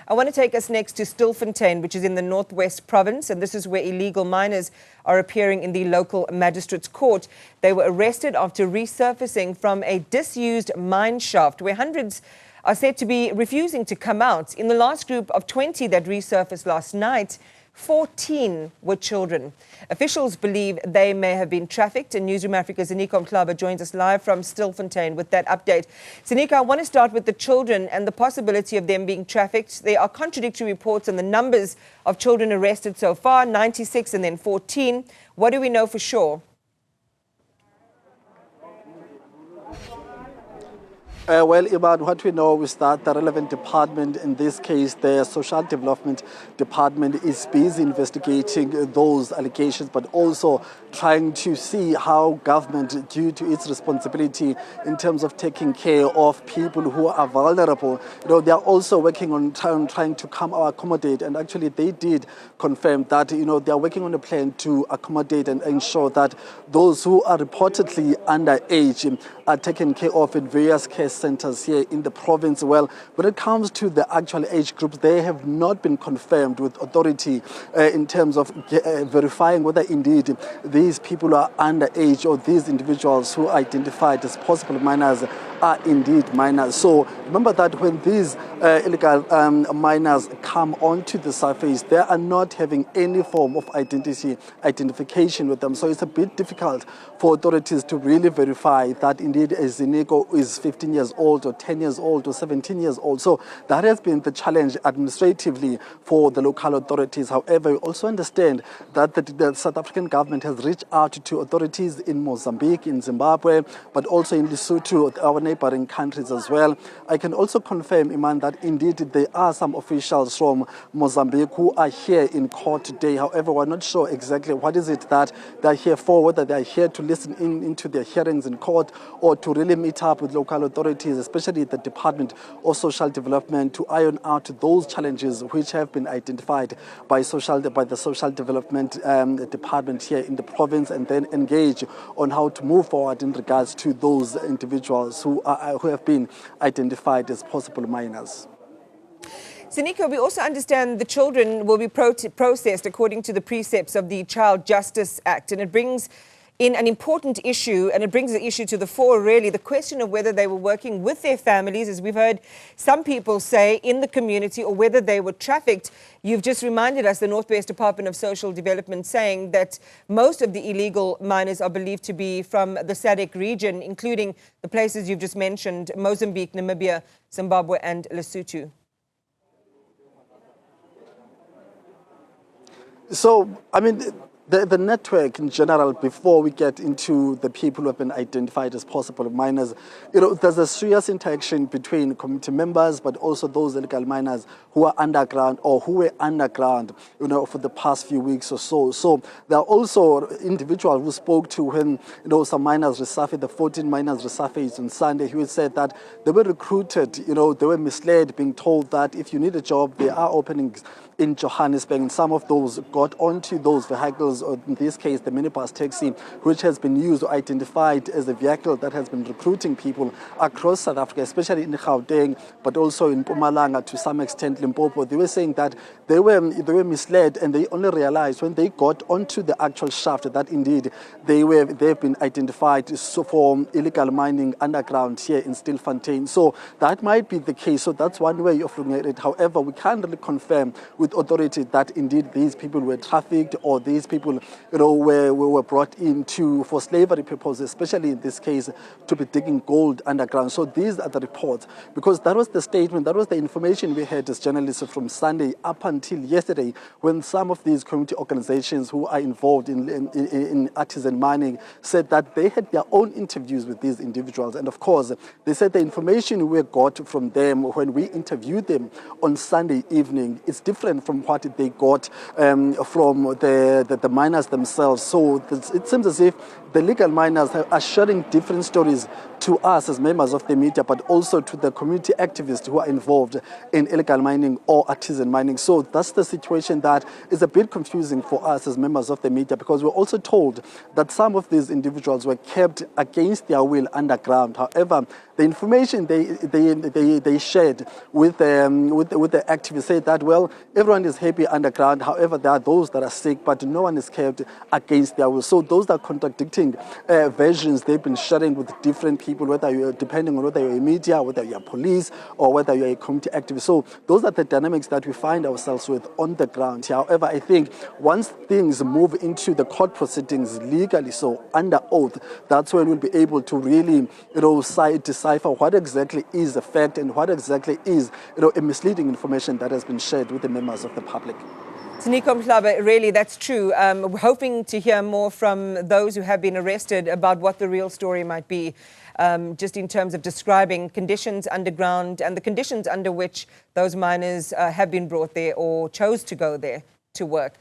I want to take us next to Stilfontein, which is in the northwest province, and this is where illegal miners are appearing in the local magistrate's court. They were arrested after resurfacing from a disused mine shaft where hundreds are said to be refusing to come out. In the last group of 20 that resurfaced last night, 14 were children. Officials believe they may have been trafficked, and Newzroom Afrika's Ziniko Mhlaba joins us live from Stilfontein with that update. Ziniko, I want to start with the children and the possibility of them being trafficked. There are contradictory reports on the numbers of children arrested so far, 96 and then 14. What do we know for sure? Well, Iman, what we know is that the relevant department, in this case, the Social Development Department, is busy investigating those allegations, but also trying to see how government, due to its responsibility in terms of taking care of people who are vulnerable, they are also working on trying to come accommodate. And actually, they did confirm that, they are working on a plan to accommodate and ensure that those who are reportedly underage are taken care of in various care centers here in the province. Well, when it comes to the actual age groups, they have not been confirmed with authority in terms of verifying whether indeed these people are underage or these individuals who are identified as possible minors are indeed minors. So remember that when these illegal minors come onto the surface, they are not having any form of identification with them. So it's a bit difficult for authorities to really verify that indeed Ziniko is 15 years old or 10 years old or 17 years old. So that has been the challenge administratively for the local authorities. However, we also understand that the South African government has reached out to authorities in Mozambique, in Zimbabwe, but also in Lesotho, our neighboring countries as well. I can also confirm, Iman, that indeed there are some officials from Mozambique who are here in court today. However, we're not sure exactly what is it that they're here for, whether they're here to listen into their hearings in court or to really meet up with local authorities, especially the Department of Social Development, to iron out those challenges which have been identified by the Social Development Department here in the province, and then engage on how to move forward in regards to those individuals who have been identified as possible minors. Ziniko, we also understand the children will be processed according to the precepts of the Child Justice Act, and it brings in an important issue, and it brings the issue to the fore, really, the question of whether they were working with their families, as we've heard some people say, in the community, or whether they were trafficked. You've just reminded us, the Northwest Department of Social Development, saying that most of the illegal miners are believed to be from the SADC region, including the places you've just mentioned, Mozambique, Namibia, Zimbabwe and Lesotho. So, I mean, the network in general, before we get into the people who have been identified as possible minors, there's a serious interaction between community members, but also those illegal miners who are underground or who were underground, for the past few weeks or so. So there are also individuals who spoke to when, some miners resurfaced, the 14 miners resurfaced on Sunday, who said that they were recruited, they were misled, being told that if you need a job, there are openings in Johannesburg, and some of those got onto those vehicles, or in this case the minibus taxi, which has been used or identified as a vehicle that has been recruiting people across South Africa, especially in Gauteng, but also in Mpumalanga, to some extent Limpopo. They were saying that they were misled, and they only realized when they got onto the actual shaft that indeed they've been identified for illegal mining underground here in Stilfontein. So that might be the case. So that's one way of looking at it. However, we can't really confirm with authority that indeed these people were trafficked or these people were brought in for slavery purposes, especially in this case to be digging gold underground. So these are the reports, because that was the statement, that was the information we had as journalists from Sunday up until yesterday, when some of these community organizations who are involved in artisan mining said that they had their own interviews with these individuals. And of course, they said the information we got from them when we interviewed them on Sunday evening is different from what they got from the miners themselves. So it seems as if the legal miners are sharing different stories to us as members of the media, but also to the community activists who are involved in illegal mining or artisan mining. So that's the situation that is a bit confusing for us as members of the media, because we're also told that some of these individuals were kept against their will underground. However, the information they shared with the activists said that, well, everyone is happy underground. However, there are those that are sick, but no one is kept against their will. So those are contradicting versions they've been sharing with different people, whether you're depending on whether you're a media, whether you're police, or whether you're a community activist. So those are the dynamics that we find ourselves with on the ground. However, I think once things move into the court proceedings legally, so under oath, that's when we'll be able to really, decipher what exactly is a fact and what exactly is, a misleading information that has been shared with the members of the public. Ziniko Mhlaba, really, that's true. We're hoping to hear more from those who have been arrested about what the real story might be, just in terms of describing conditions underground and the conditions under which those miners have been brought there or chose to go there to work.